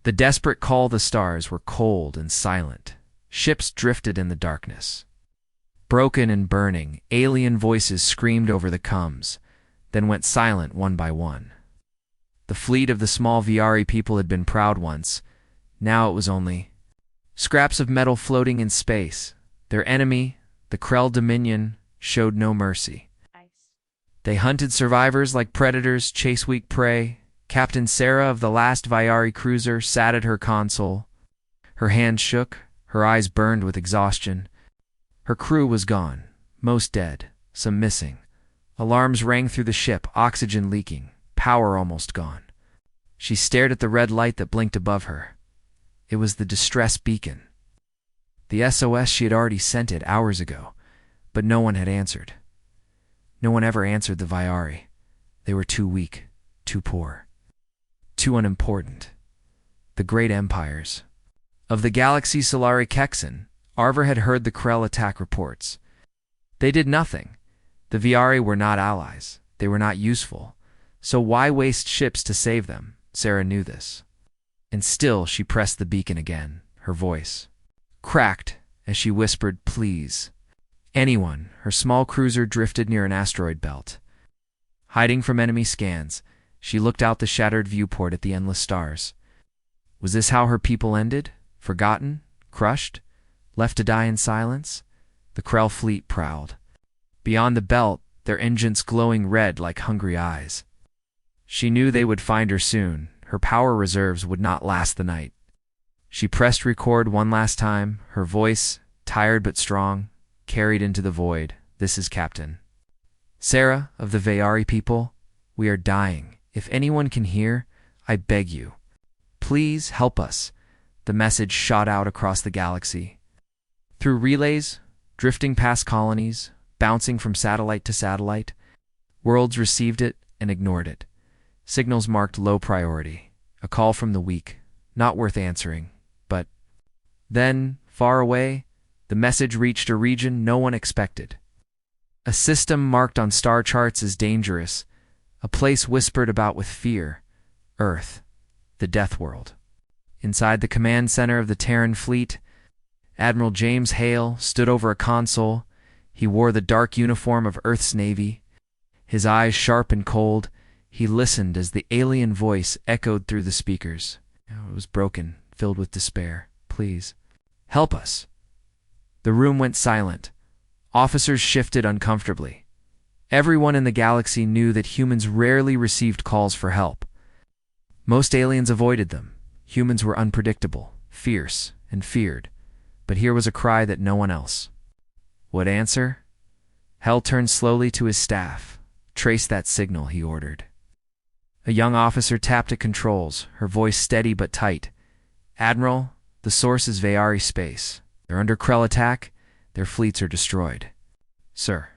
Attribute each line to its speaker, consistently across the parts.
Speaker 1: The desperate call of the stars were cold and silent. Ships drifted in the darkness. Broken and burning, alien voices screamed over the comms, then went silent one by one. The fleet of the small Viari people had been proud once. Now it was only scraps of metal floating in space. Their enemy, the Krell Dominion, showed no mercy. They hunted survivors like predators chase weak prey. Captain Sarah of the last Viari cruiser sat at her console. Her hands shook, her eyes burned with exhaustion. Her crew was gone, most dead, some missing. Alarms rang through the ship, oxygen leaking, power almost gone. She stared at the red light that blinked above her. It was the distress beacon. The SOS, she had already sent it hours ago, but no one had answered. No one ever answered the Viari. They were too weak, too poor, too unimportant. The great empires. Of the galaxy Solari Kexan, Arver had heard the Krell attack reports. They did nothing. The Viari were not allies. They were not useful. So why waste ships to save them? Sarah knew this. And still she pressed the beacon again, her voice cracked as she whispered, "Please." Anyone. Her small cruiser drifted near an asteroid belt. Hiding from enemy scans, she looked out the shattered viewport at the endless stars. Was this how her people ended? Forgotten? Crushed? Left to die in silence? The Krell fleet prowled. Beyond the belt, their engines glowing red like hungry eyes. She knew they would find her soon. Her power reserves would not last the night. She pressed record one last time, her voice, tired but strong, carried into the void. "This is Captain Sarah of the Viari people. We are dying. If anyone can hear, I beg you, please help us." The message shot out across the galaxy. Through relays, drifting past colonies, bouncing from satellite to satellite, worlds received it and ignored it. Signals marked low priority, a call from the weak, not worth answering. But then, far away, the message reached a region no one expected. A system marked on star charts as dangerous, a place whispered about with fear. Earth, the Deathworld. Inside the command center of the Terran fleet, Admiral James Hale stood over a console. He wore the dark uniform of Earth's Navy. His eyes sharp and cold, he listened as the alien voice echoed through the speakers. It was broken, filled with despair. "Please, help us." The room went silent. Officers shifted uncomfortably. Everyone in the galaxy knew that humans rarely received calls for help. Most aliens avoided them. Humans were unpredictable, fierce, and feared. But here was a cry that no one else would answer. Hell turned slowly to his staff. "Trace that signal," he ordered. A young officer tapped at controls, her voice steady but tight. "Admiral, the source is Viari space. They're under Krell attack. Their fleets are destroyed." "Sir."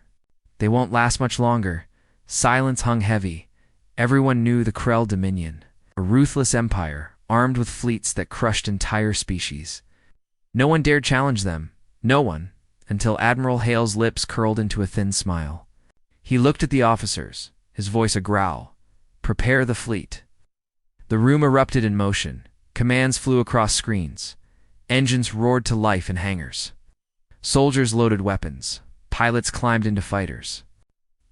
Speaker 1: "They won't last much longer." Silence hung heavy. Everyone knew the Krell Dominion, a ruthless empire, armed with fleets that crushed entire species. No one dared challenge them. No one, until Admiral Hale's lips curled into a thin smile. He looked at the officers, his voice a growl. "Prepare the fleet." The room erupted in motion. Commands flew across screens. Engines roared to life in hangars. Soldiers loaded weapons. Pilots climbed into fighters.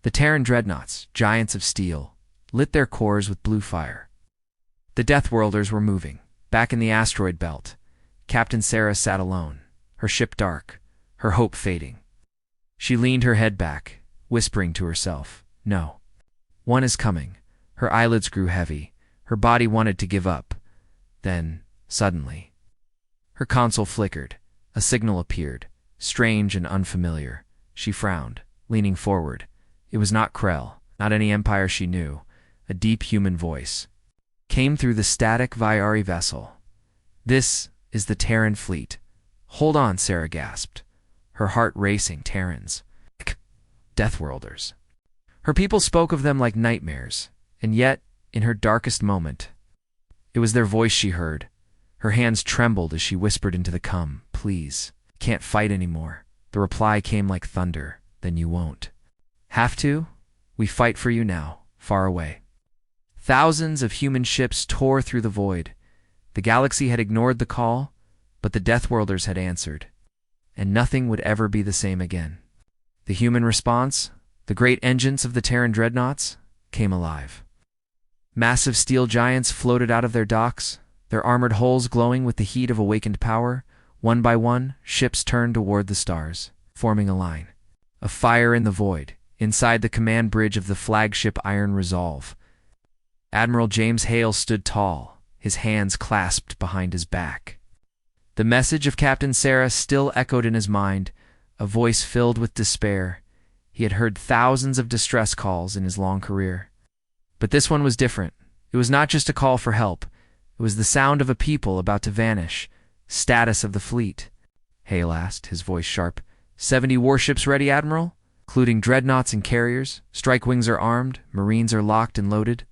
Speaker 1: The Terran dreadnoughts, giants of steel, lit their cores with blue fire. The Deathworlders were moving. Back in the asteroid belt, Captain Sarah sat alone, her ship dark, her hope fading. She leaned her head back, whispering to herself, "No. One is coming." Her eyelids grew heavy. Her body wanted to give up. Then, suddenly, her console flickered. A signal appeared, strange and unfamiliar. She frowned, leaning forward. It was not Krell, not any empire she knew. A deep human voice came through the static Viari vessel. "This is the Terran fleet." "Hold on," Sarah gasped, her heart racing. Terrans. Deathworlders. Her people spoke of them like nightmares, and yet, in her darkest moment, it was their voice she heard. Her hands trembled as she whispered into the cum, "Please, can't fight anymore." The reply came like thunder, "Then you won't." "Have to? We fight for you now, far away." Thousands of human ships tore through the void. The galaxy had ignored the call, but the Deathworlders had answered, and nothing would ever be the same again. The human response, the great engines of the Terran dreadnoughts, came alive. Massive steel giants floated out of their docks, their armored hulls glowing with the heat of awakened power. One by one, ships turned toward the stars, forming a line. A fire in the void, inside the command bridge of the flagship Iron Resolve. Admiral James Hale stood tall, his hands clasped behind his back. The message of Captain Sarah still echoed in his mind, a voice filled with despair. He had heard thousands of distress calls in his long career. But this one was different. It was not just a call for help. It was the sound of a people about to vanish. Status of the fleet? Hale asked, his voice sharp. 70 warships ready, Admiral? Including dreadnoughts and carriers. Strike wings are armed. Marines are locked and loaded.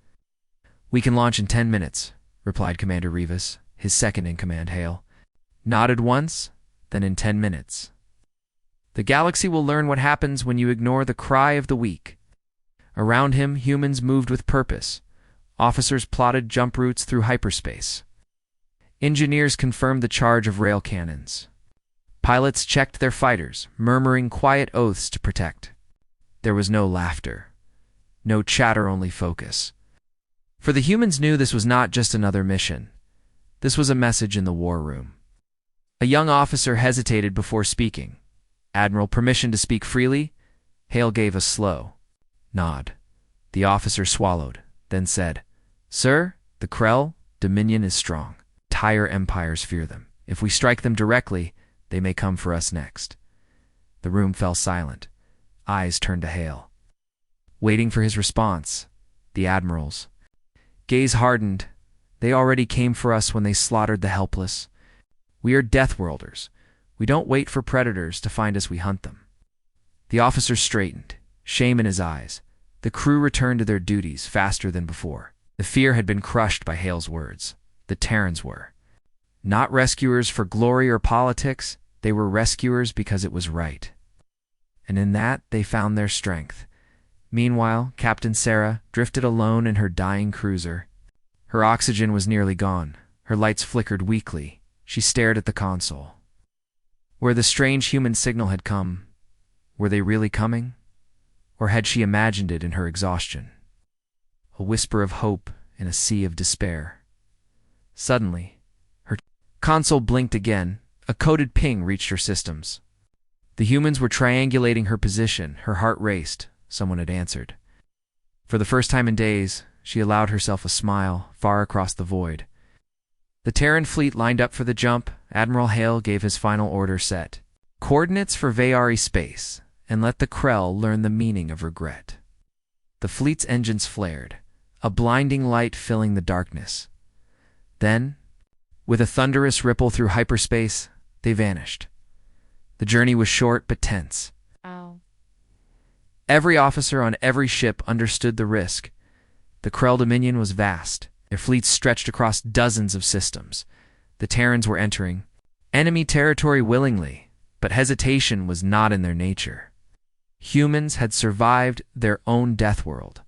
Speaker 1: We can launch in 10 minutes, replied Commander Rivas, his second-in-command Hale. Nodded once, then in 10 minutes. The galaxy will learn what happens when you ignore the cry of the weak. Around him, humans moved with purpose. Officers plotted jump routes through hyperspace. Engineers confirmed the charge of rail cannons. Pilots checked their fighters, murmuring quiet oaths to protect. There was no laughter. No chatter, only focus. For the humans knew this was not just another mission. This was a message in the war room. A young officer hesitated before speaking. Admiral, permission to speak freely? Hale gave a slow nod. The officer swallowed, then said, Sir, the Krell Dominion is strong. Entire empires fear them. If we strike them directly, they may come for us next. The room fell silent. Eyes turned to Hale. Waiting for his response, the admirals. Gaze hardened. They already came for us when they slaughtered the helpless. We are Deathworlders. We don't wait for predators to find us, we hunt them. The officer straightened, shame in his eyes. The crew returned to their duties faster than before. The fear had been crushed by Hale's words. The Terrans were. Not rescuers for glory or politics, they were rescuers because it was right. And in that, they found their strength. Meanwhile, Captain Sarah drifted alone in her dying cruiser. Her oxygen was nearly gone. Her lights flickered weakly. She stared at the console. Where the strange human signal had come, were they really coming? Or had she imagined it in her exhaustion? A whisper of hope in a sea of despair. Suddenly, her console blinked again. A coded ping reached her systems. The humans were triangulating her position. Her heart raced. Someone had answered. For the first time in days, she allowed herself a smile far across the void. The Terran fleet lined up for the jump. Admiral Hale gave his final order set. Coordinates for Vayari space, and let the Krell learn the meaning of regret. The fleet's engines flared, a blinding light filling the darkness. Then, with a thunderous ripple through hyperspace, they vanished. The journey was short but tense.
Speaker 2: Ow.
Speaker 1: Every officer on every ship understood the risk. The Krell Dominion was vast. Their fleets stretched across dozens of systems. The Terrans were entering enemy territory willingly, but hesitation was not in their nature. Humans had survived their own death world.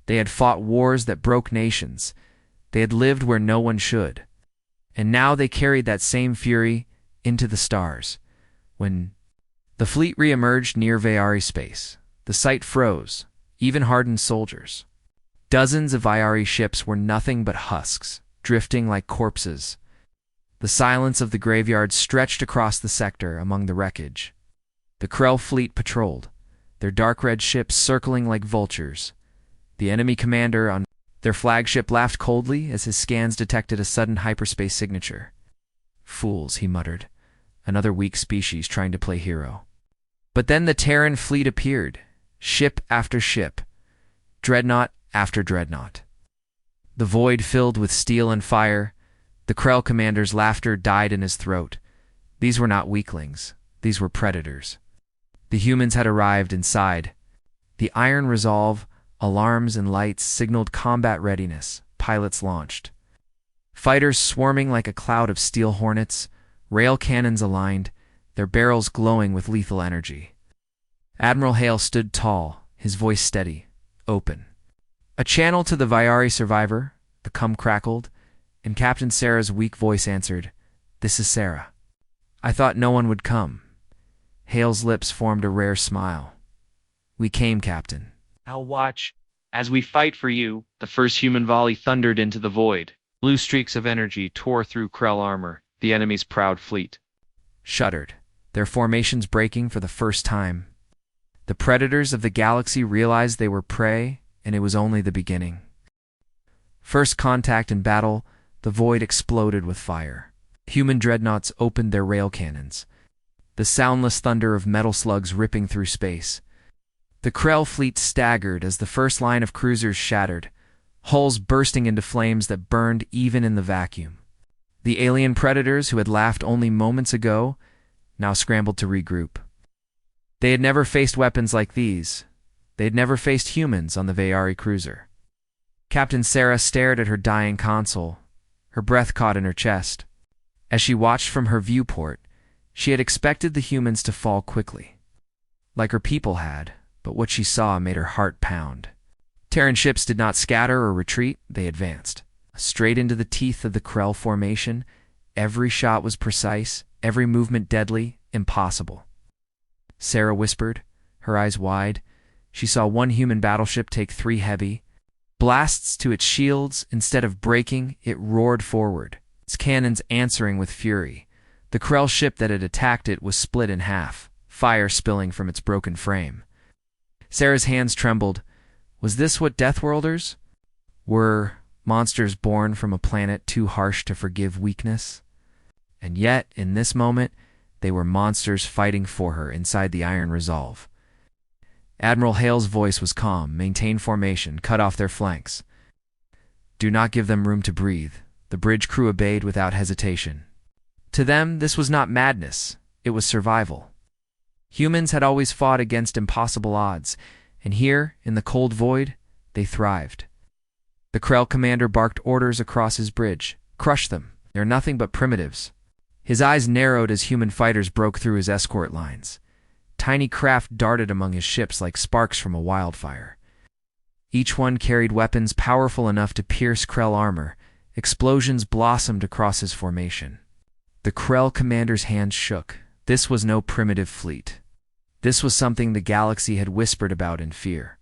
Speaker 1: They had fought wars that broke nations. They had lived where no one should. And now they carried that same fury into the stars. When the fleet re-emerged near Vayari space, the sight froze, even hardened soldiers. Dozens of Vayari ships were nothing but husks, drifting like corpses. The silence of the graveyard stretched across the sector among the wreckage. The Krell fleet patrolled, their dark red ships circling like vultures. The enemy commander on their flagship laughed coldly as his scans detected a sudden hyperspace signature. Fools, he muttered. Another weak species trying to play hero. But then the Terran fleet appeared, ship after ship, dreadnought after dreadnought. The void filled with steel and fire. The Krell commander's laughter died in his throat. These were not weaklings. These were predators. The humans had arrived inside. The Iron Resolve, alarms and lights signaled combat readiness. Pilots launched. Fighters swarming like a cloud of steel hornets, rail cannons aligned, their barrels glowing with lethal energy. Admiral Hale stood tall, his voice steady, open. A channel to the Vayari survivor, the cum crackled, and Captain Sarah's weak voice answered, "This is Sarah." "I thought no one would come." Hale's lips formed a rare smile. "We came, Captain."
Speaker 2: "I'll watch. As we fight for you," the first human volley thundered into the void. Blue streaks of energy tore through Krell armor, the enemy's proud fleet
Speaker 1: Shuddered, their formations breaking for the first time. The predators of the galaxy realized they were prey, and it was only the beginning. First contact in battle, the void exploded with fire. Human dreadnoughts opened their rail cannons, the soundless thunder of metal slugs ripping through space. The Krell fleet staggered as the first line of cruisers shattered, hulls bursting into flames that burned even in the vacuum. The alien predators who had laughed only moments ago now scrambled to regroup. They had never faced weapons like these. They had never faced humans on the Vayari cruiser. Captain Sarah stared at her dying console, her breath caught in her chest. As she watched from her viewport, she had expected the humans to fall quickly, like her people had, but what she saw made her heart pound. Terran ships did not scatter or retreat, they advanced. Straight into the teeth of the Krell formation, every shot was precise, every movement deadly, impossible. Sarah whispered, her eyes wide. She saw one human battleship take 3 heavy blasts to its shields. Instead of breaking, it roared forward, its cannons answering with fury. The Krell ship that had attacked it was split in half, fire spilling from its broken frame. Sarah's hands trembled. Was this what Deathworlders were? Monsters born from a planet too harsh to forgive weakness? And yet, in this moment, they were monsters fighting for her inside the iron resolve. Admiral Hale's voice was calm. "Maintain formation, cut off their flanks. Do not give them room to breathe." The bridge crew obeyed without hesitation. To them, this was not madness, it was survival. Humans had always fought against impossible odds, and here, in the cold void, they thrived. The Krell commander barked orders across his bridge. "Crush them. They're nothing but primitives." His eyes narrowed as human fighters broke through his escort lines. Tiny craft darted among his ships like sparks from a wildfire. Each one carried weapons powerful enough to pierce Krell armor. Explosions blossomed across his formation. The Krell commander's hands shook. This was no primitive fleet. This was something the galaxy had whispered about in fear.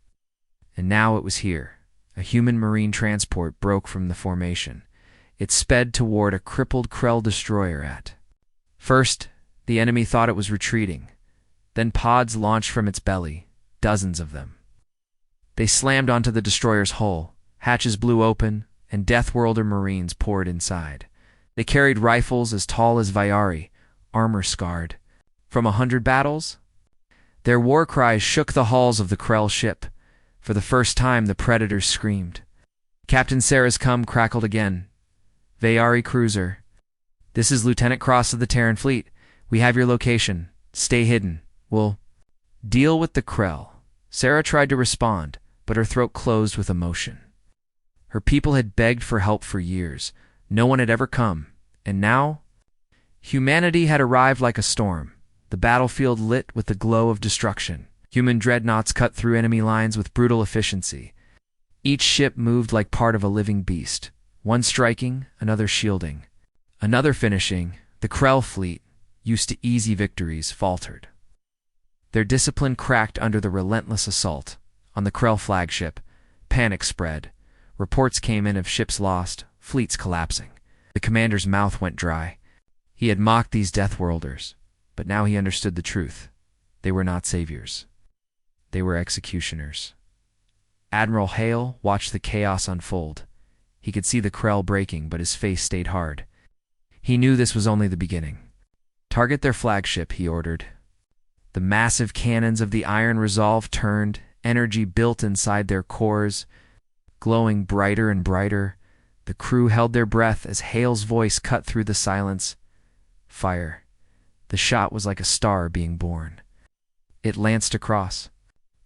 Speaker 1: And now it was here. A human marine transport broke from the formation. It sped toward a crippled Krell destroyer at. First, the enemy thought it was retreating. Then pods launched from its belly, dozens of them. They slammed onto the destroyer's hull, hatches blew open, and Deathworlder Marines poured inside. They carried rifles as tall as Vayari, armor-scarred. From 100 battles? Their war cries shook the hulls of the Krell ship. For the first time, the predators screamed. Captain Sarah's cum crackled again. "Vayari cruiser. This is Lieutenant Cross of the Terran fleet. We have your location. Stay hidden. We'll deal with the Krell." Sarah tried to respond, but her throat closed with emotion. Her people had begged for help for years. No one had ever come. And now, humanity had arrived like a storm, the battlefield lit with the glow of destruction. Human dreadnoughts cut through enemy lines with brutal efficiency. Each ship moved like part of a living beast, one striking, another shielding, another finishing. The Krell fleet, used to easy victories, faltered. Their discipline cracked under the relentless assault. On the Krell flagship, panic spread. Reports came in of ships lost, fleets collapsing. The commander's mouth went dry. He had mocked these Deathworlders, but now he understood the truth. They were not saviors. They were executioners. Admiral Hale watched the chaos unfold. He could see the Krell breaking, but his face stayed hard. He knew this was only the beginning. "Target their flagship," he ordered. The massive cannons of the Iron Resolve turned, energy built inside their cores, glowing brighter and brighter. The crew held their breath as Hale's voice cut through the silence. Fire. The shot was like a star being born. It lanced across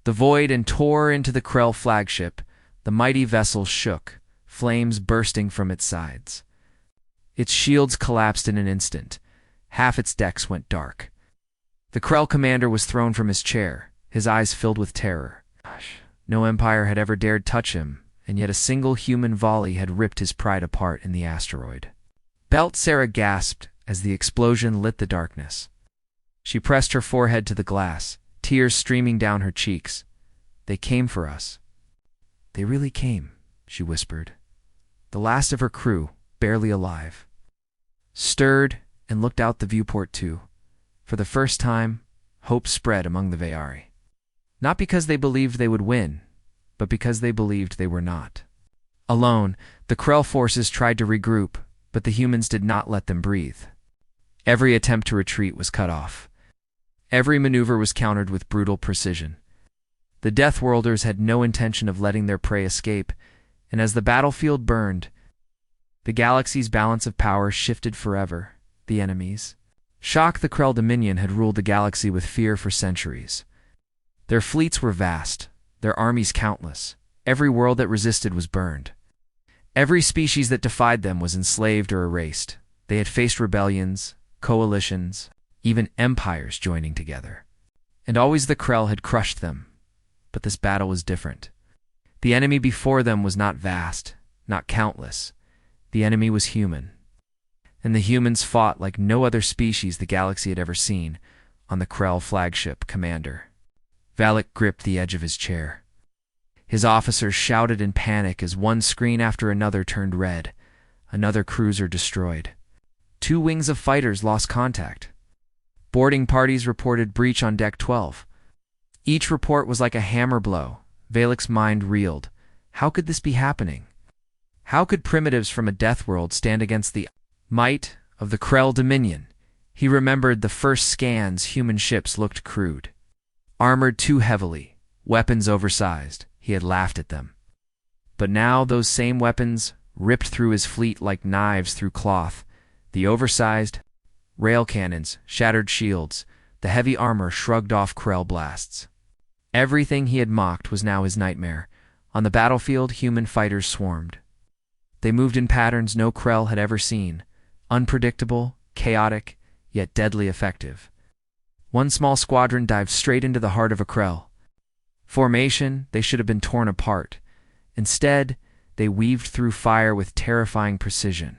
Speaker 1: the void and tore into the Krell flagship. The mighty vessel shook, flames bursting from its sides. Its shields collapsed in an instant. Half its decks went dark. The Krell commander was thrown from his chair, his eyes filled with terror. No empire had ever dared touch him, and yet a single human volley had ripped his pride apart in the asteroid belt. Sarah gasped as the explosion lit the darkness. She pressed her forehead to the glass, tears streaming down her cheeks. They came for us. They really came, she whispered. The last of her crew, barely alive. Stirred and looked out the viewport too. For the first time, hope spread among the Veari. Not because they believed they would win, but because they believed they were not. Alone, the Krell forces tried to regroup, but the humans did not let them breathe. Every attempt to retreat was cut off. Every maneuver was countered with brutal precision. The Deathworlders had no intention of letting their prey escape, and as the battlefield burned, the galaxy's balance of power shifted forever. The enemies. Shock the Krell Dominion had ruled the galaxy with fear for centuries. Their fleets were vast, their armies countless. Every world that resisted was burned. Every species that defied them was enslaved or erased. They had faced rebellions, coalitions, even empires joining together. And always the Krell had crushed them. But this battle was different. The enemy before them was not vast, not countless. The enemy was human. And the humans fought like no other species the galaxy had ever seen on the Krell flagship Commander. Valak gripped the edge of his chair. His officers shouted in panic as one screen after another turned red, another cruiser destroyed. 2 wings of fighters lost contact. Boarding parties reported breach on Deck 12. Each report was like a hammer blow. Valak's mind reeled. How could this be happening? How could primitives from a death world stand against the might of the Krell Dominion? He remembered the first scans. Human ships looked crude. Armored too heavily, weapons oversized. He had laughed at them. But now those same weapons ripped through his fleet like knives through cloth. The oversized rail cannons, shattered shields, the heavy armor shrugged off Krell blasts. Everything he had mocked was now his nightmare. On the battlefield, human fighters swarmed. They moved in patterns no Krell had ever seen, unpredictable, chaotic, yet deadly effective. One small squadron dived straight into the heart of a Krell. Formation, they should have been torn apart. Instead, they weaved through fire with terrifying precision.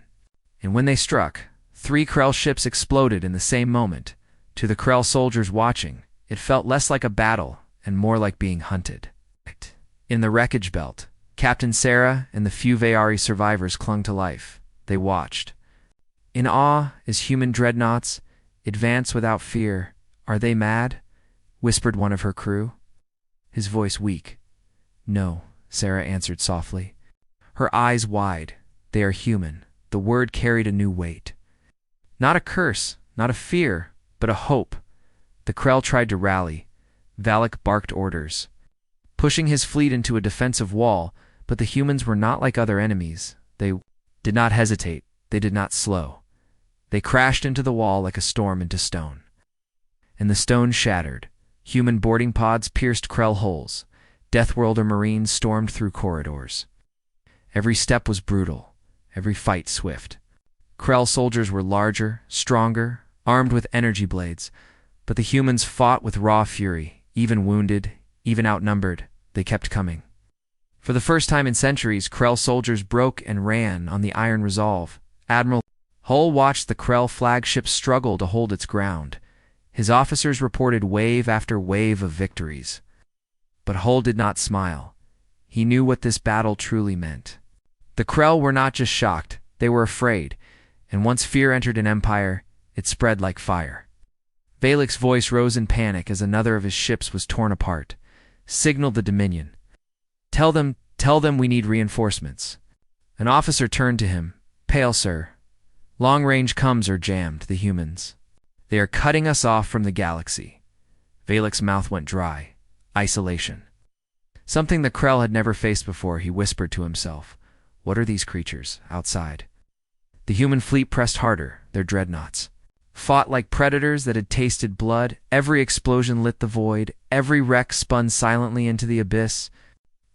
Speaker 1: And when they struck, 3 Krell ships exploded in the same moment. To the Krell soldiers watching, it felt less like a battle and more like being hunted. In the wreckage belt, Captain Sarah and the few Veari survivors clung to life. They watched. In awe as human dreadnoughts advance without fear. Are they mad? Whispered one of her crew. His voice weak. No, Sarah answered softly. Her eyes wide. They are human. The word carried a new weight. Not a curse, not a fear, but a hope. The Krell tried to rally. Valak barked orders, pushing his fleet into a defensive wall, but the humans were not like other enemies. They did not hesitate. They did not slow. They crashed into the wall like a storm into stone. And the stone shattered. Human boarding pods pierced Krell holes. Deathworlder Marines stormed through corridors. Every step was brutal, every fight swift. Krell soldiers were larger, stronger, armed with energy blades, but the humans fought with raw fury. Even wounded, even outnumbered, they kept coming. For the first time in centuries, Krell soldiers broke and ran on the iron resolve. Admiral Hull watched the Krell flagship struggle to hold its ground. His officers reported wave after wave of victories. But Hull did not smile. He knew what this battle truly meant. The Krell were not just shocked, they were afraid, and once fear entered an empire, it spread like fire. Valak's voice rose in panic as another of his ships was torn apart. Signaled the Dominion. Tell them we need reinforcements. An officer turned to him. Pale, sir. Long-range comms are jammed, the humans. They are cutting us off from the galaxy. Valak's mouth went dry. Isolation. Something the Krell had never faced before, he whispered to himself. What are these creatures, outside? The human fleet pressed harder, their dreadnoughts. Fought like predators that had tasted blood. Every explosion lit the void. Every wreck spun silently into the abyss.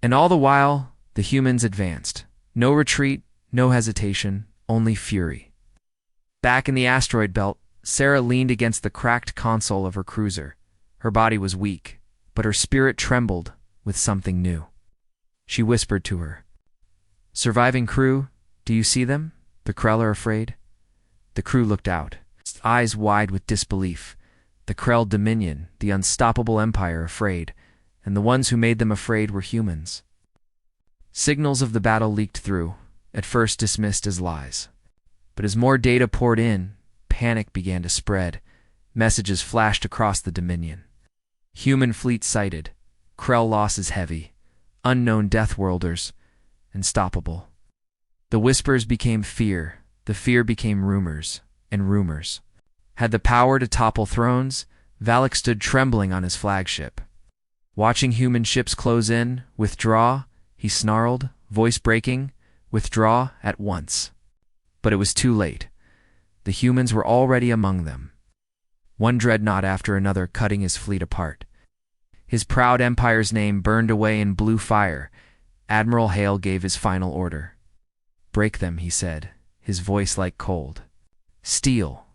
Speaker 1: And all the while, the humans advanced. No retreat, no hesitation, only fury. Back in the asteroid belt, Sarah leaned against the cracked console of her cruiser. Her body was weak, but her spirit trembled with something new. She whispered to her, Surviving crew, do you see them? The Krell are afraid. The crew looked out, eyes wide with disbelief. The Krell Dominion, the unstoppable empire, afraid, and the ones who made them afraid were humans. Signals of the battle leaked through, at first dismissed as lies. But as more data poured in, panic began to spread. Messages flashed across the Dominion. Human fleet sighted. Krell losses heavy. Unknown Deathworlders. Unstoppable. The whispers became fear. The fear became rumors. And rumors had the power to topple thrones. Valak stood trembling on his flagship. Watching human ships close in, withdraw, he snarled, voice breaking, withdraw at once. But it was too late. The humans were already among them. One dreadnought after another cutting his fleet apart. His proud empire's name burned away in blue fire. Admiral Hale gave his final order. Break them, he said, his voice like cold. Steel.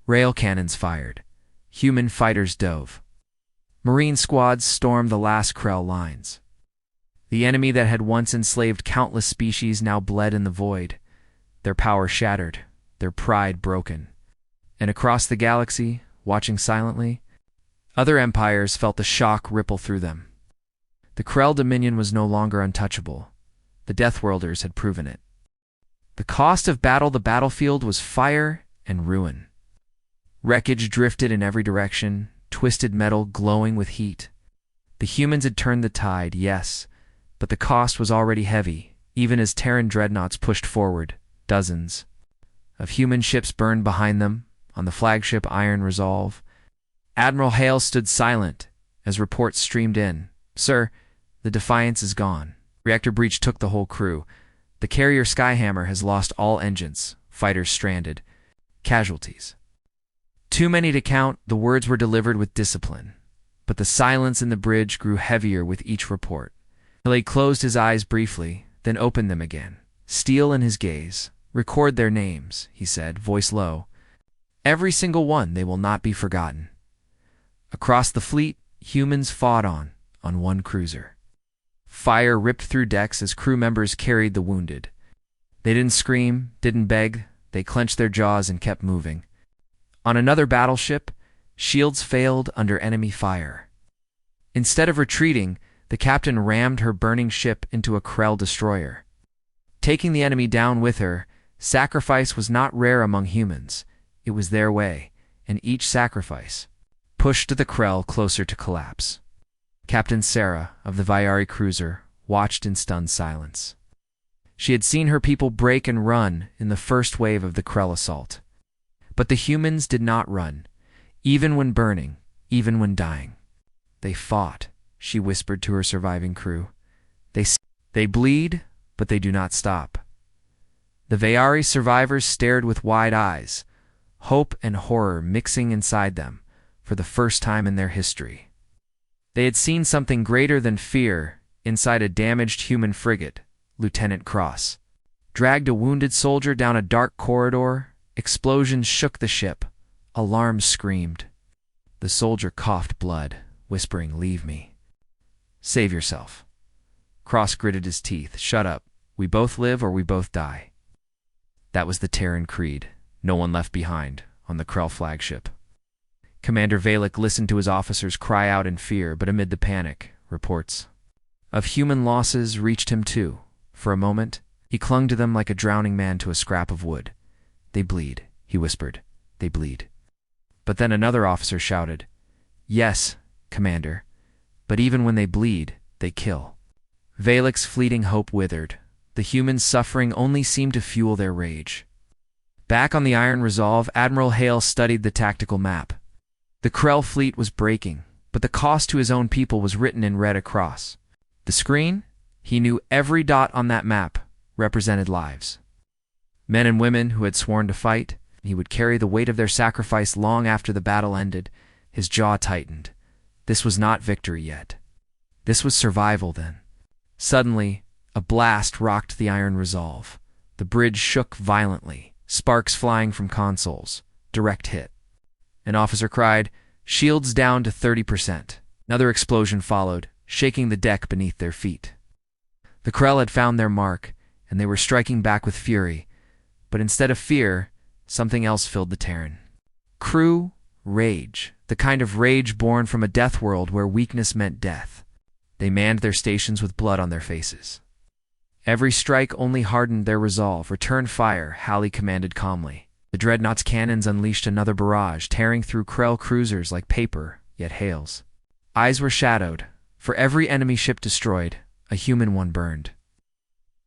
Speaker 1: Rail cannons fired. Human fighters dove. Marine squads stormed the last Krell lines. The enemy that had once enslaved countless species now bled in the void. Their power shattered, their pride broken. And across the galaxy, watching silently, other empires felt the shock ripple through them. The Krell Dominion was no longer untouchable. The Deathworlders had proven it. The cost of battle, the battlefield, was fire and ruin. Wreckage drifted in every direction, twisted metal glowing with heat. The humans had turned the tide, yes, but the cost was already heavy, even as Terran dreadnoughts pushed forward. Dozens of human ships burned behind them, on the flagship Iron Resolve. Admiral Hale stood silent as reports streamed in. Sir, the Defiance is gone. Reactor breach took the whole crew. The carrier Skyhammer has lost all engines, fighters stranded. Casualties. Too many to count, the words were delivered with discipline. But the silence in the bridge grew heavier with each report. Hale closed his eyes briefly, then opened them again. Steel in his gaze. Record their names, he said, voice low. Every single one, they will not be forgotten. Across the fleet, humans fought on one cruiser. Fire ripped through decks as crew members carried the wounded. They didn't scream, didn't beg, they clenched their jaws and kept moving. On another battleship, shields failed under enemy fire. Instead of retreating, the captain rammed her burning ship into a Krell destroyer. Taking the enemy down with her, sacrifice was not rare among humans. It was their way, and each sacrifice pushed the Krell closer to collapse. Captain Sarah, of the Vyari cruiser, watched in stunned silence. She had seen her people break and run in the first wave of the Krell assault. But the humans did not run, even when burning, even when dying. They fought, she whispered to her surviving crew. They bleed, but they do not stop. The Vyari survivors stared with wide eyes, hope and horror mixing inside them for the first time in their history. They had seen something greater than fear inside a damaged human frigate. Lieutenant Cross dragged a wounded soldier down a dark corridor. Explosions shook the ship. Alarms screamed. The soldier coughed blood, whispering, "Leave me. Save yourself." Cross gritted his teeth. "Shut up. We both live or we both die." That was the Terran creed. No one left behind on the Krell flagship. Commander Valak listened to his officers cry out in fear, but amid the panic, reports of human losses reached him too. For a moment, he clung to them like a drowning man to a scrap of wood. "They bleed," he whispered. "They bleed." But then another officer shouted, "Yes, Commander, but even when they bleed, they kill." Valak's fleeting hope withered. The humans' suffering only seemed to fuel their rage. Back on the Iron Resolve, Admiral Hale studied the tactical map. The Krell fleet was breaking, but the cost to his own people was written in red across. The screen? He knew every dot on that map represented lives. Men and women who had sworn to fight. He would carry the weight of their sacrifice long after the battle ended. His jaw tightened. This was not victory yet. This was survival then. Suddenly, a blast rocked the Iron Resolve. The bridge shook violently, sparks flying from consoles. Direct hit. An officer cried, "Shields down to 30%. Another explosion followed, shaking the deck beneath their feet. The Krell had found their mark, and they were striking back with fury. But instead of fear, something else filled the Terran. Crew rage, the kind of rage born from a death world where weakness meant death. They manned their stations with blood on their faces. Every strike only hardened their resolve. "Return fire," Halley commanded calmly. The dreadnought's cannons unleashed another barrage, tearing through Krell cruisers like paper, yet hails. Eyes were shadowed. For every enemy ship destroyed, a human one burned.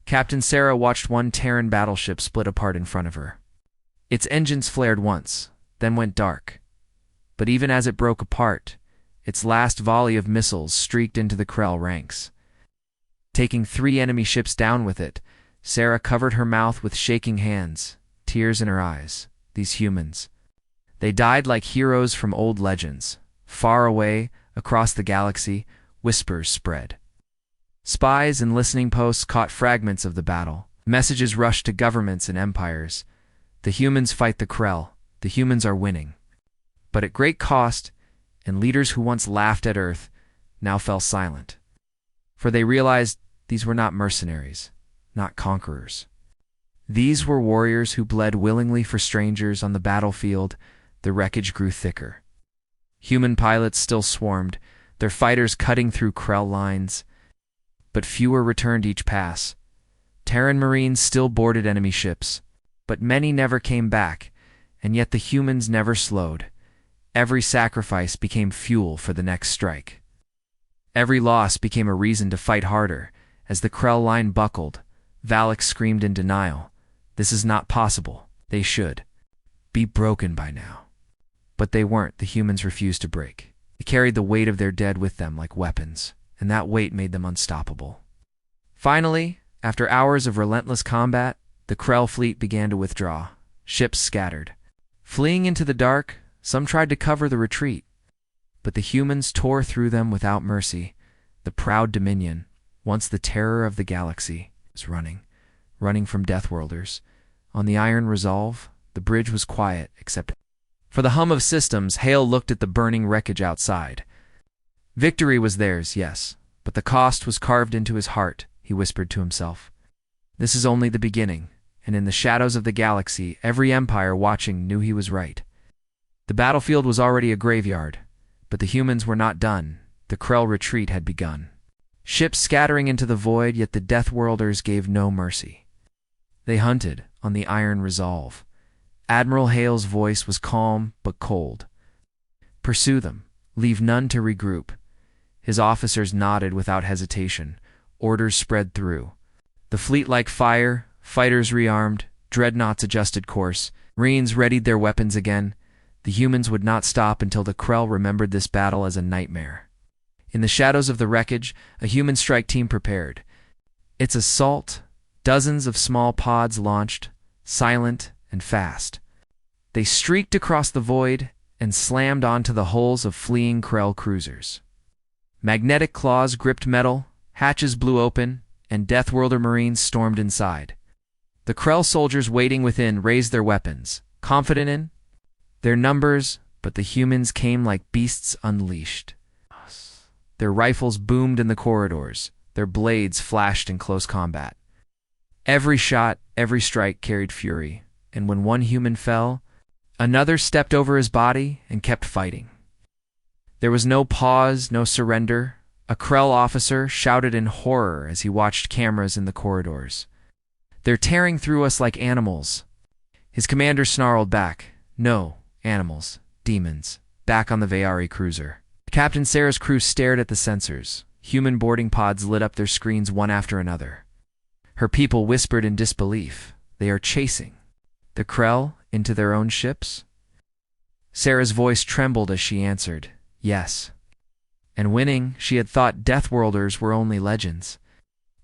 Speaker 1: Captain Sarah watched one Terran battleship split apart in front of her. Its engines flared once, then went dark. But even as it broke apart, its last volley of missiles streaked into the Krell ranks. Taking 3 enemy ships down with it, Sarah covered her mouth with shaking hands, tears in her eyes. These humans. They died like heroes from old legends. Far away, across the galaxy, whispers spread. Spies and listening posts caught fragments of the battle. Messages rushed to governments and empires. The humans fight the Krell. The humans are winning. But at great cost, and leaders who once laughed at Earth now fell silent. For they realized these were not mercenaries, not conquerors. These were warriors who bled willingly for strangers on the battlefield. The wreckage grew thicker. Human pilots still swarmed, their fighters cutting through Krell lines. But fewer returned each pass. Terran Marines still boarded enemy ships, but many never came back, and yet the humans never slowed. Every sacrifice became fuel for the next strike. Every loss became a reason to fight harder. As the Krell line buckled, Valak screamed in denial. This is not possible. They should be broken by now. But they weren't. The humans refused to break. They carried the weight of their dead with them like weapons, and that weight made them unstoppable. Finally, after hours of relentless combat, the Krell fleet began to withdraw. Ships scattered. Fleeing into the dark, some tried to cover the retreat. But the humans tore through them without mercy. The proud Dominion, once the terror of the galaxy, was running from Deathworlders. On the Iron Resolve, the bridge was quiet except for the hum of systems. Hale looked at the burning wreckage outside. Victory was theirs, yes, but the cost was carved into his heart, he whispered to himself. This is only the beginning, and in the shadows of the galaxy, every empire watching knew he was right. The battlefield was already a graveyard, but the humans were not done. The Krell retreat had begun. Ships scattering into the void, yet the Deathworlders gave no mercy. They hunted on the Iron Resolve. Admiral Hale's voice was calm but cold. Pursue them. Leave none to regroup. His officers nodded without hesitation. Orders spread through. The fleet like fire, fighters rearmed, dreadnoughts adjusted course, Marines readied their weapons again. The humans would not stop until the Krell remembered this battle as a nightmare. In the shadows of the wreckage, a human strike team prepared. Its assault, dozens of small pods launched, silent and fast. They streaked across the void and slammed onto the hulls of fleeing Krell cruisers. Magnetic claws gripped metal, hatches blew open, and Deathworlder Marines stormed inside. The Krell soldiers waiting within raised their weapons, confident in their numbers, but the humans came like beasts unleashed. Their rifles boomed in the corridors, their blades flashed in close combat. Every shot, every strike carried fury, and when one human fell, another stepped over his body and kept fighting. There was no pause, no surrender. A Krell officer shouted in horror as he watched cameras in the corridors. "They're tearing through us like animals." His commander snarled back, "No, animals, demons," back on the Vayari cruiser. Captain Sarah's crew stared at the sensors. Human boarding pods lit up their screens one after another. Her people whispered in disbelief. They are chasing the Krell into their own ships? Sarah's voice trembled as she answered, yes. And winning, she had thought Deathworlders were only legends.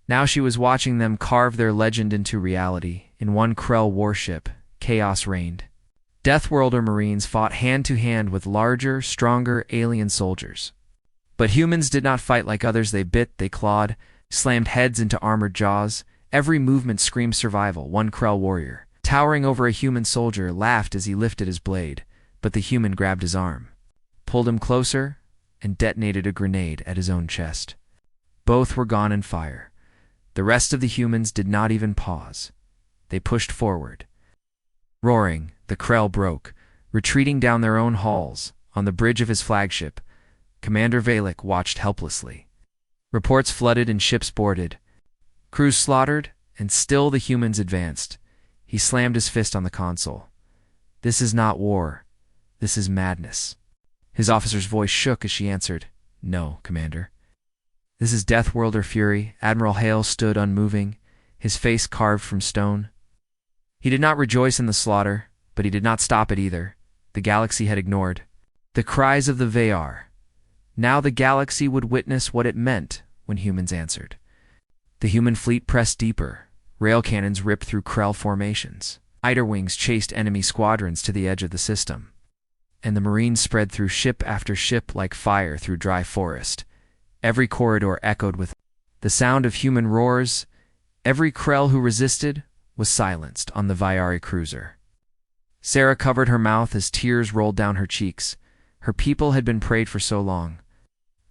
Speaker 1: Now she was watching them carve their legend into reality. In one Krell warship, chaos reigned. Deathworlder Marines fought hand-to-hand with larger, stronger alien soldiers. But humans did not fight like others. They bit, they clawed, slammed heads into armored jaws. Every movement screamed survival. One Krell warrior, towering over a human soldier, laughed as he lifted his blade, but the human grabbed his arm, pulled him closer, and detonated a grenade at his own chest. Both were gone in fire. The rest of the humans did not even pause. They pushed forward. Roaring, the Krell broke, retreating down their own halls. On the bridge of his flagship, Commander Valek watched helplessly. Reports flooded and ships boarded. Crews slaughtered, and still the humans advanced. He slammed his fist on the console. This is not war. This is madness. His officer's voice shook as she answered, "No, Commander." "This is Deathworlder fury." Admiral Hale stood unmoving, his face carved from stone. He did not rejoice in the slaughter, but he did not stop it either. The galaxy had ignored the cries of the Vayar. Now the galaxy would witness what it meant when humans answered. The human fleet pressed deeper. Rail cannons ripped through Krell formations. Eider wings chased enemy squadrons to the edge of the system. And the Marines spread through ship after ship like fire through dry forest. Every corridor echoed with the sound of human roars. Every Krell who resisted was silenced on the Vyari cruiser. Sarah covered her mouth as tears rolled down her cheeks. Her people had been prayed for so long.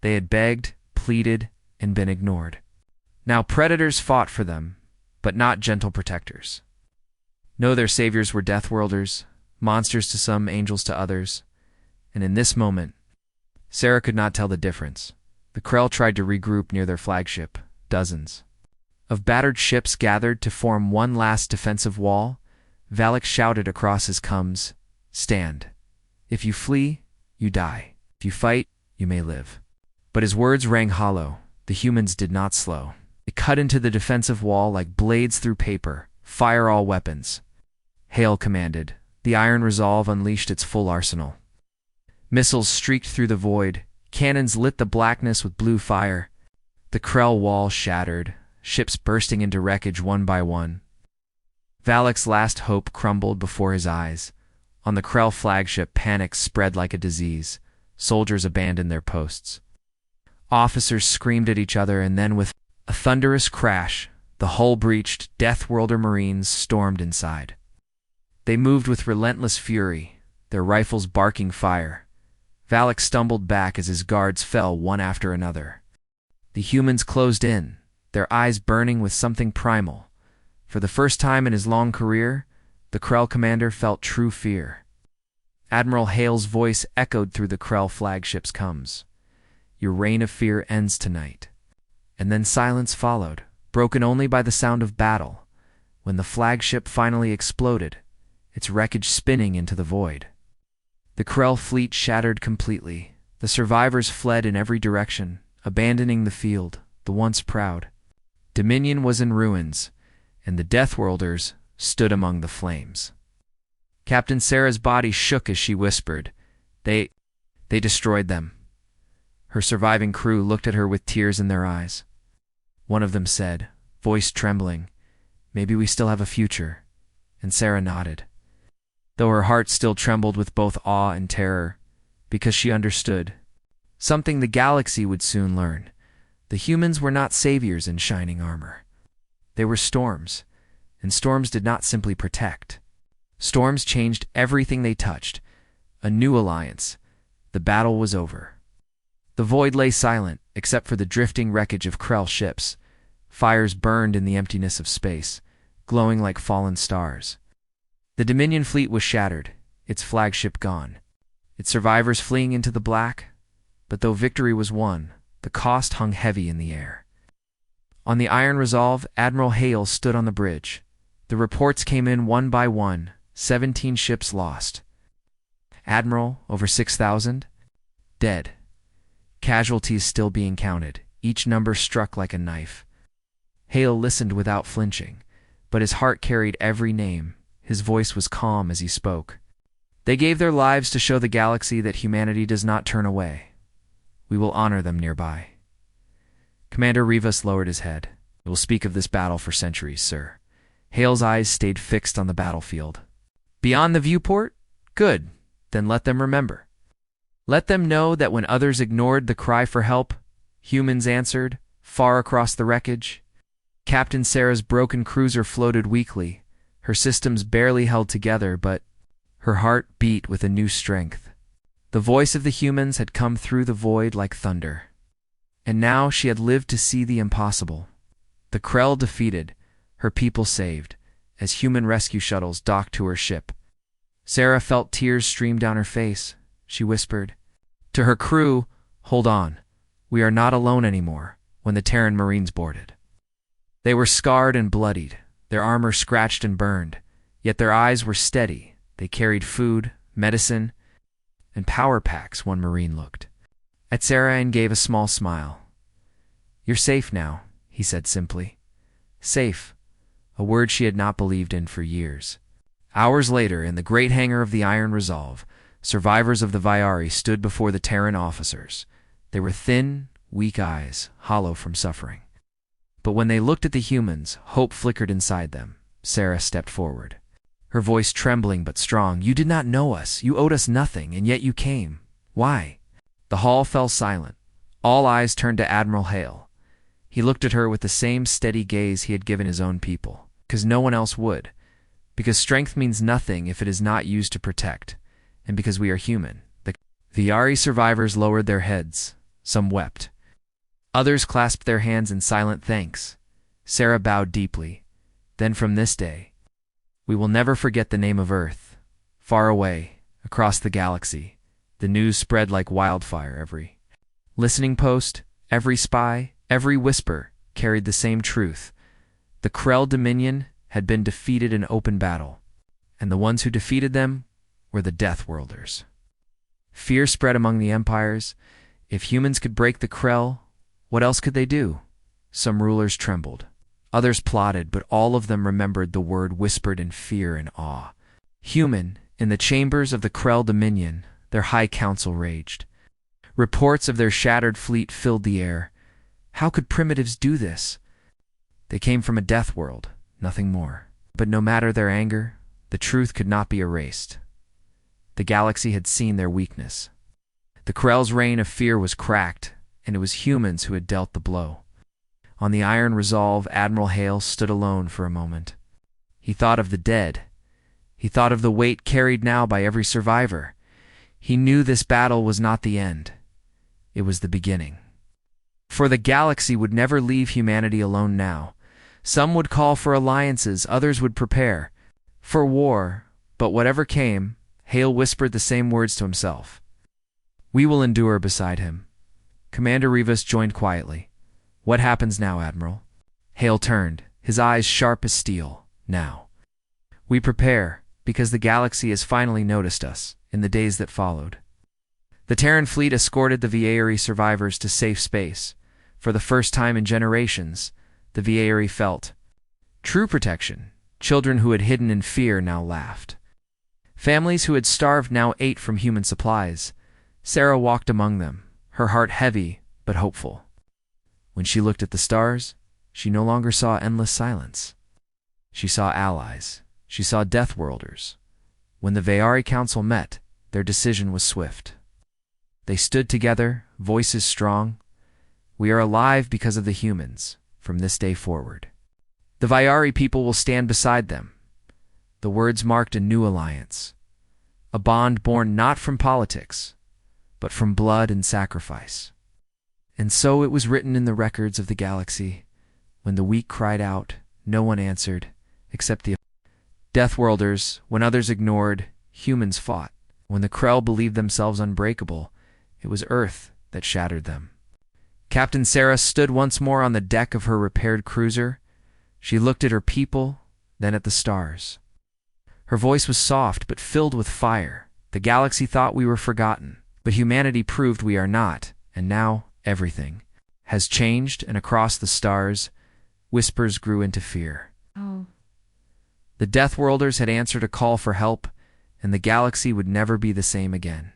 Speaker 1: They had begged, pleaded, and been ignored. Now predators fought for them, but not gentle protectors. No, their saviors were Deathworlders, monsters to some, angels to others. And in this moment, Sarah could not tell the difference. The Krell tried to regroup near their flagship. Dozens of battered ships gathered to form one last defensive wall. Valek shouted across his coms, "Stand. If you flee, you die. If you fight, you may live." But his words rang hollow. The humans did not slow. They cut into the defensive wall like blades through paper. "Fire all weapons." Hale commanded. The iron resolve unleashed its full arsenal. Missiles streaked through the void. Cannons lit the blackness with blue fire. The Krell wall shattered, ships bursting into wreckage one by one. Valek's last hope crumbled before his eyes. On the Krell flagship, panic spread like a disease. Soldiers abandoned their posts. Officers screamed at each other, and then with a thunderous crash, the hull breached. Deathworlder Marines stormed inside. They moved with relentless fury, their rifles barking fire. Valek stumbled back as his guards fell one after another. The humans closed in, their eyes burning with something primal. For the first time in his long career, the Krell commander felt true fear. Admiral Hale's voice echoed through the Krell flagship's coms. "Your reign of fear ends tonight." And then silence followed, broken only by the sound of battle. When the flagship finally exploded, its wreckage spinning into the void. The Krell fleet shattered completely. The survivors fled in every direction, abandoning the field, the once proud. Dominion was in ruins, and the Deathworlders stood among the flames. Captain Sarah's body shook as she whispered, They destroyed them." Her surviving crew looked at her with tears in their eyes. One of them said, voice trembling, "Maybe we still have a future," and Sarah nodded, though her heart still trembled with both awe and terror, because she understood something the galaxy would soon learn. The humans were not saviors in shining armor. They were storms, and storms did not simply protect. Storms changed everything they touched. A new alliance. The battle was over. The void lay silent, except for the drifting wreckage of Krell ships. Fires burned in the emptiness of space, glowing like fallen stars. The Dominion fleet was shattered, its flagship gone, its survivors fleeing into the black. But though victory was won, the cost hung heavy in the air. On the Iron Resolve, Admiral Hale stood on the bridge. The reports came in one by one, 17 ships lost. "Admiral, over 6,000? Dead. Casualties still being counted, each number struck like a knife." Hale listened without flinching, but his heart carried every name. His voice was calm as he spoke. "They gave their lives to show the galaxy that humanity does not turn away. We will honor them nearby." Commander Rivas lowered his head. "We will speak of this battle for centuries, sir." Hale's eyes stayed fixed on the battlefield. "Beyond the viewport? Good. Then let them remember. Let them know that when others ignored the cry for help, humans answered, far across the wreckage." Captain Sarah's broken cruiser floated weakly. Her systems barely held together, but her heart beat with a new strength. The voice of the humans had come through the void like thunder. And now she had lived to see the impossible. The Krell defeated, her people saved, as human rescue shuttles docked to her ship. Sarah felt tears stream down her face. She whispered to her crew, "Hold on, we are not alone anymore," when the Terran Marines boarded. They were scarred and bloodied, their armor scratched and burned, yet their eyes were steady. They carried food, medicine, and power packs. One Marine looked at Sarah and gave a small smile. "You're safe now," he said simply. Safe, a word she had not believed in for years. Hours later, in the great hangar of the Iron Resolve, survivors of the Vyari stood before the Terran officers. They were thin, weak eyes, hollow from suffering. But when they looked at the humans, hope flickered inside them. Sarah stepped forward, her voice trembling but strong. "You did not know us. You owed us nothing, and yet you came. Why?" The hall fell silent. All eyes turned to Admiral Hale. He looked at her with the same steady gaze he had given his own people. Because no one else would. Because strength means nothing if it is not used to protect. And because we are human. The Vyari survivors lowered their heads. Some wept. Others clasped their hands in silent thanks. Sarah bowed deeply. Then from this day, we will never forget the name of Earth. Far away, across the galaxy, the news spread like wildfire. Every listening post, every spy, every whisper carried the same truth. The Krell Dominion had been defeated in open battle, and the ones who defeated them were the Deathworlders. Fear spread among the empires. If humans could break the Krell, what else could they do? Some rulers trembled. Others plotted, but all of them remembered the word whispered in fear and awe. Human, in the chambers of the Krell Dominion, their high council raged. Reports of their shattered fleet filled the air. How could primitives do this? They came from a death world, nothing more. But no matter their anger, the truth could not be erased. The galaxy had seen their weakness. The Krell's reign of fear was cracked, and it was humans who had dealt the blow. On the Iron Resolve, Admiral Hale stood alone for a moment. He thought of the dead. He thought of the weight carried now by every survivor. He knew this battle was not the end. It was the beginning. For the galaxy would never leave humanity alone now. Some would call for alliances, others would prepare for war, but whatever came, Hale whispered the same words to himself. "We will endure," beside him. Commander Rivas joined quietly. "What happens now, Admiral?" Hale turned, his eyes sharp as steel. "Now we prepare, because the galaxy has finally noticed us." In the days that followed, the Terran fleet escorted the Vyari survivors to safe space. For the first time in generations, the Vyari felt true protection. Children who had hidden in fear now laughed. Families who had starved now ate from human supplies. Sarah walked among them, her heart heavy but hopeful. When she looked at the stars, she no longer saw endless silence. She saw allies. She saw Deathworlders. When the Vyari Council met, their decision was swift. They stood together, voices strong. "We are alive because of the humans, from this day forward. The Vyari people will stand beside them." The words marked a new alliance, a bond born not from politics, but from blood and sacrifice. And so it was written in the records of the galaxy. When the weak cried out, no one answered, except the Deathworlders. When others ignored, humans fought. When the Krell believed themselves unbreakable, it was Earth that shattered them. Captain Sarah stood once more on the deck of her repaired cruiser. She looked at her people, then at the stars. Her voice was soft but filled with fire. "The galaxy thought we were forgotten, but humanity proved we are not, and now everything has changed, and across the stars, whispers grew into fear.
Speaker 3: Oh.
Speaker 1: The Deathworlders had answered a call for help, and the galaxy would never be the same again.